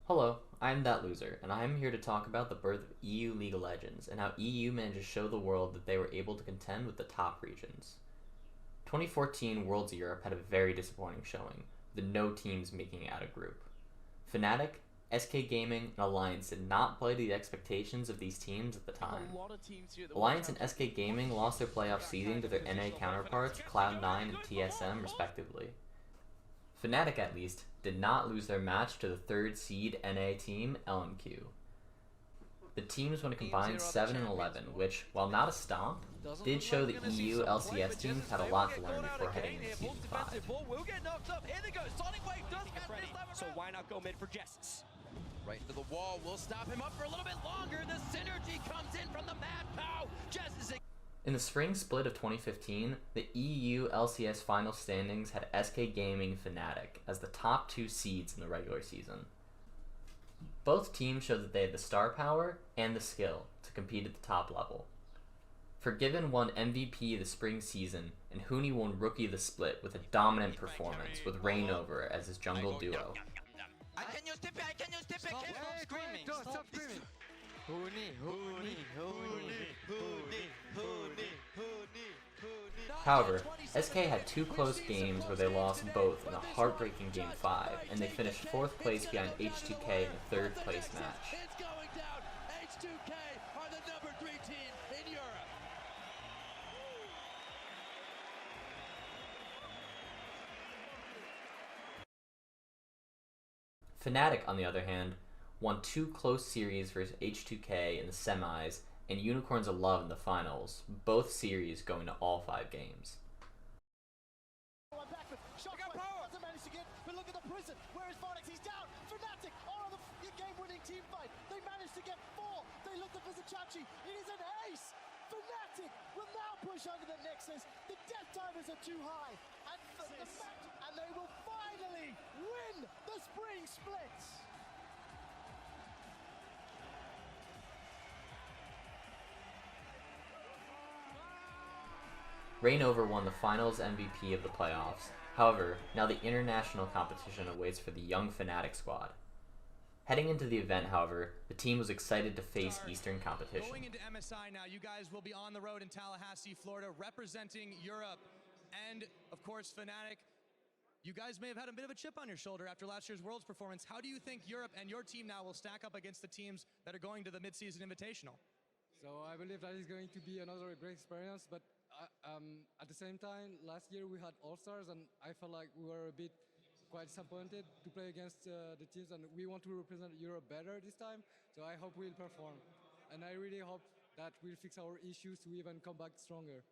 Hello, I'm That Loser, and I'm here to talk about the birth of EU League of Legends and how EU managed to show the world that they were able to contend with the top regions. 2014 Worlds Europe had a very disappointing showing, with no teams making it out of group. Fnatic, SK Gaming, and Alliance did not play to the expectations of these teams at the time. Alliance and SK Gaming lost their playoff seeding to their NA counterparts Cloud9 and TSM respectively. Fnatic, at least, did not lose their match to the third seed NA team, LMQ. The teams went a combined 7-11, which, while not a stomp, did show the EU LCS teams had a lot to learn before heading into Season 5. So why not go mid for Jessus? Right into the wall, we'll stop him up for a little bit longer. The synergy comes in from the Mad Pow. Jessus. In the spring split of 2015, the EU LCS final standings had SK Gaming and Fnatic as the top two seeds in the regular season. Both teams showed that they had the star power and the skill to compete at the top level. Forgiven won MVP of the spring season, and Huni won Rookie of the Split with a dominant performance with Reignover as his jungle duo. I can use tip it, I can use tip it. Stop screaming. Stop screaming. However, SK had two close games where they lost both in a heartbreaking Game 5, and they finished 4th place behind H2K in the 3rd place match. It's going down. H2K are the number 3 team in Europe. Fnatic, on the other hand, won 2 close series versus H2K in the semis and Unicorns of Love in the finals, both series going to all 5 games. Doesn't manage to get, but look at the prison. Where is Phonics? He's down. Fnatic are on the game-winning team fight. They managed to get 4. They look at Vizicachi. It is an ace. Fnatic will now push over the Nexus. The death timers are too high, and they will finally win the spring split. Reignover won the finals MVP of the playoffs. However, now the international competition awaits for the young Fnatic squad. Heading into the event, however, the team was excited to face Eastern competition. Going into MSI now, you guys will be on the road in Tallahassee, Florida, representing Europe. And, of course, Fnatic, you guys may have had a bit of a chip on your shoulder after last year's Worlds performance. How do you think Europe and your team now will stack up against the teams that are going to the mid-season invitational? So I believe that is going to be another great experience, but at the same time, last year we had All-Stars, and I felt like we were a bit quite disappointed to play against the teams, and we want to represent Europe better this time, so I hope we'll perform. And I really hope that we'll fix our issues to even come back stronger.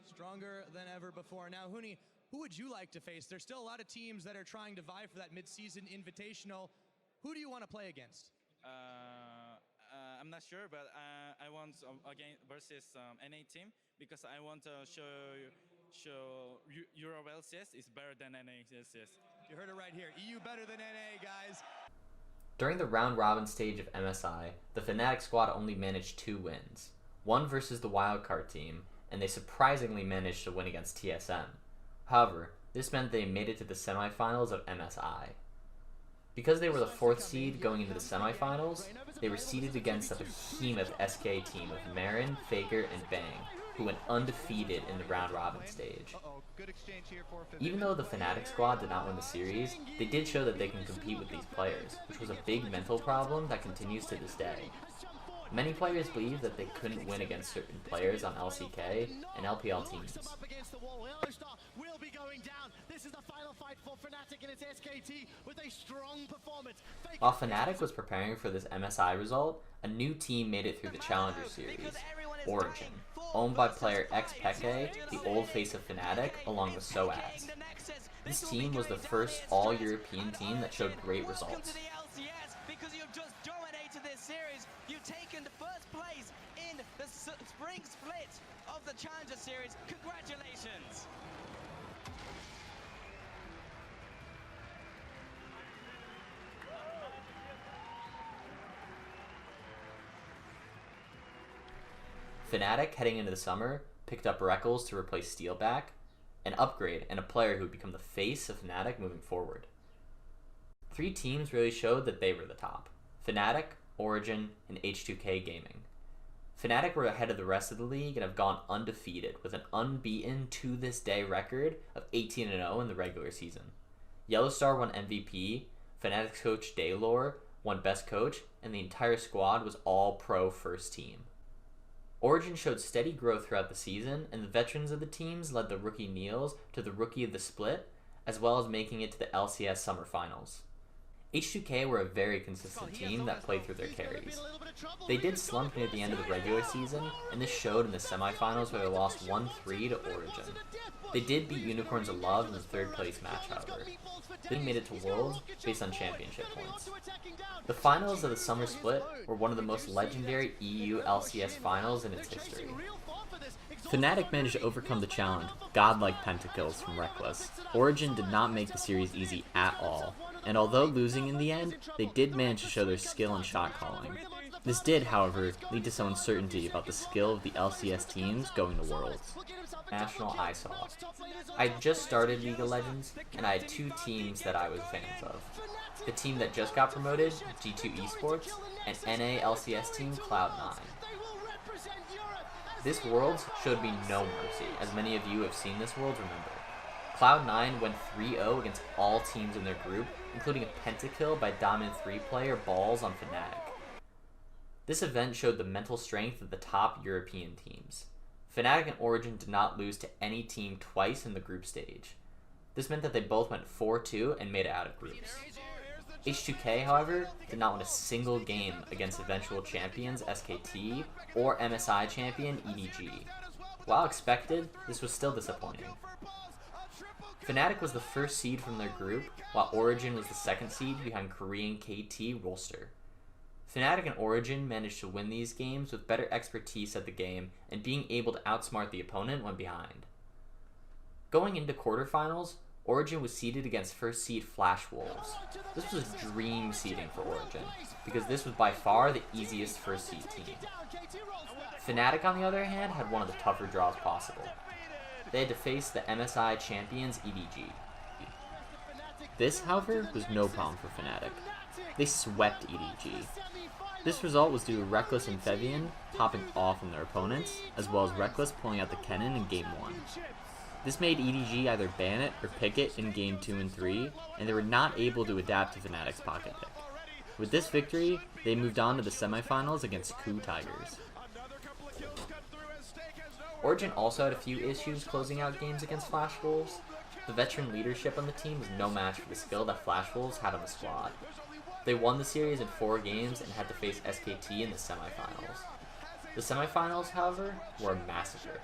Stronger than ever before. Now, Huni, who would you like to face? There's still a lot of teams that are trying to vie for that mid-season invitational. Who do you want to play against? I'm not sure, but I want again versus NA team because I want to show Euro LCS is better than NA LCS. You heard it right here. EU better than NA, guys. During the round-robin stage of MSI, the Fnatic squad only managed 2 wins. One versus the wildcard team, and they surprisingly managed to win against TSM. However, this meant they made it to the semifinals of MSI. Because they were the 4th seed going into the semifinals, they were seeded against a behemoth SK team of Marin, Faker, and Bang, who went undefeated in the round-robin stage. Even though the Fnatic squad did not win the series, they did show that they can compete with these players, which was a big mental problem that continues to this day. Many players believe that they couldn't win against certain players on LCK and LPL teams. While Fnatic was preparing for this MSI result, a new team made it through the Challenger Series, Origin, owned by player XPeke, the old face of Fnatic, along with Soaz. This team was the first all-European team that showed great results. You've taken the 1st place in the spring split of the Challenger Series. Congratulations! Fnatic, heading into the summer, picked up Reckles to replace Steelback, an upgrade and a player who would become the face of Fnatic moving forward. 3 teams really showed that they were the top: Fnatic, Origin, and H2K Gaming. Fnatic were ahead of the rest of the league and have gone undefeated with an unbeaten to this day record of 18-0 in the regular season. Yellowstar won MVP, Fnatic's coach Daylor won Best Coach, and the entire squad was all pro first team. Origin showed steady growth throughout the season, and the veterans of the teams led the rookie Niels to the Rookie of the Split, as well as making it to the LCS Summer Finals. H2K were a very consistent team that played through their carries. They did slump near the end of the regular season, and this showed in the semifinals where they lost 1-3 to Origin. They did beat Unicorns of Love in the 3rd place match, however. They made it to Worlds based on championship points. The finals of the Summer Split were one of the most legendary EU LCS finals in its history. Fnatic managed to overcome the challenge, godlike pentakills from Reckless. Origin did not make the series easy at all, and although losing in the end, they did manage to show their skill in shot calling. This did, however, lead to some uncertainty about the skill of the LCS teams going to Worlds. National I saw. I just started League of Legends, and I had 2 teams that I was fans of. The team that just got promoted, G2 Esports, and NA LCS team Cloud9. This Worlds showed me no mercy, as many of you have seen this Worlds remember. Cloud9 went 3-0 against all teams in their group, including a pentakill by Dominant 3 player Balls on Fnatic. This event showed the mental strength of the top European teams. Fnatic and Origin did not lose to any team twice in the group stage. This meant that they both went 4-2 and made it out of groups. H2K, however, did not win a single game against eventual champions SKT or MSI champion EDG. While expected, this was still disappointing. Fnatic was the first seed from their group, while Origin was the second seed behind Korean KT Rolster. Fnatic and Origin managed to win these games with better expertise at the game and being able to outsmart the opponent when behind. Going into quarterfinals, Origin was seeded against first seed Flash Wolves. This was a dream seeding for Origin, because this was by far the easiest first seed team. Fnatic, on the other hand, had one of the tougher draws possible. They had to face the MSI champions EDG. This, however, was no problem for Fnatic. They swept EDG. This result was due to Reckless and Fevian popping off on their opponents, as well as Reckless pulling out the Kennen in Game 1. This made EDG either ban it or pick it in Game 2 and 3, and they were not able to adapt to Fnatic's pocket pick. With this victory, they moved on to the semifinals against Coup Tigers. Origin also had a few issues closing out games against Flash Wolves. The veteran leadership on the team was no match for the skill that Flash Wolves had on the squad. They won the series in 4 games and had to face SKT in the semifinals. The semifinals, however, were a massacre.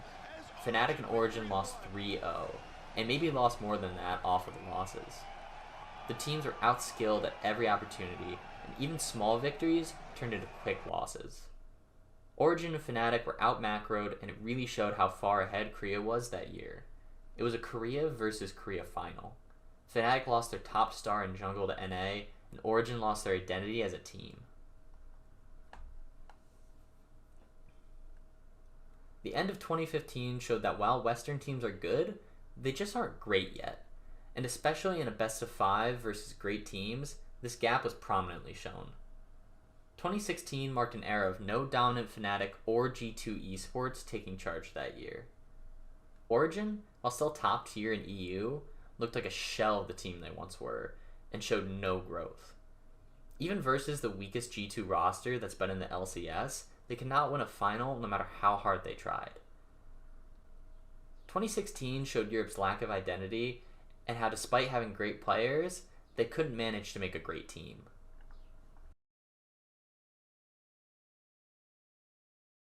Fnatic and Origin lost 3-0, and maybe lost more than that off of the losses. The teams were outskilled at every opportunity, and even small victories turned into quick losses. Origin and Fnatic were out-macroed, and it really showed how far ahead Korea was that year. It was a Korea versus Korea final. Fnatic lost their top star in jungle to NA, and Origin lost their identity as a team. The end of 2015 showed that while Western teams are good, they just aren't great yet. And especially in a best-of-5 versus great teams, this gap was prominently shown. 2016 marked an era of no dominant Fnatic or G2 Esports taking charge that year. Origin, while still top tier in EU, looked like a shell of the team they once were, and showed no growth. Even versus the weakest G2 roster that's been in the LCS, they could not win a final no matter how hard they tried. 2016 showed Europe's lack of identity and how despite having great players, they couldn't manage to make a great team.